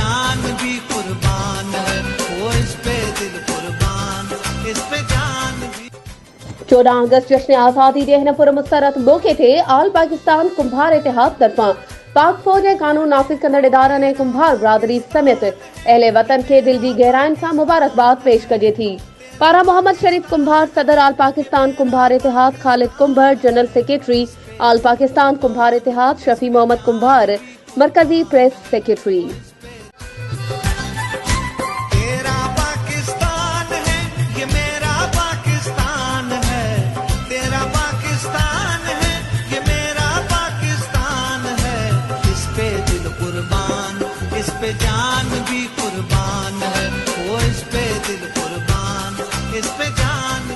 جان بھی قربان ہے، وہ اس پہ دل قربان، اس پہ جان بھی۔ 14 اگست جشن آزادی ڈے ہن پرمسرت موقع تے آل پاکستان کمبھار اتحاد طرفاں پاک فوج قانون نافذ کندڑ ادارن کمبھار برادری سمیت اہل وطن کے دل کی گہرائن سے مبارکباد پیش کجے تھی۔ پارا محمد شریف کمبھار صدر آل پاکستان کمبھار اتحاد خالد کمبھر جنرل سیکریٹری آل پاکستان کمبھار اتحاد شفیع محمد کمبھار مرکزی پریس سیکریٹری۔ تیرا پاکستان ہے یہ میرا پاکستان ہے، تیرا پاکستان ہے یہ میرا پاکستان ہے، اس پہ دل قربان، اس پہ جان بھی قربان ہے، وہ اس پہ دل قربان، اس پہ جان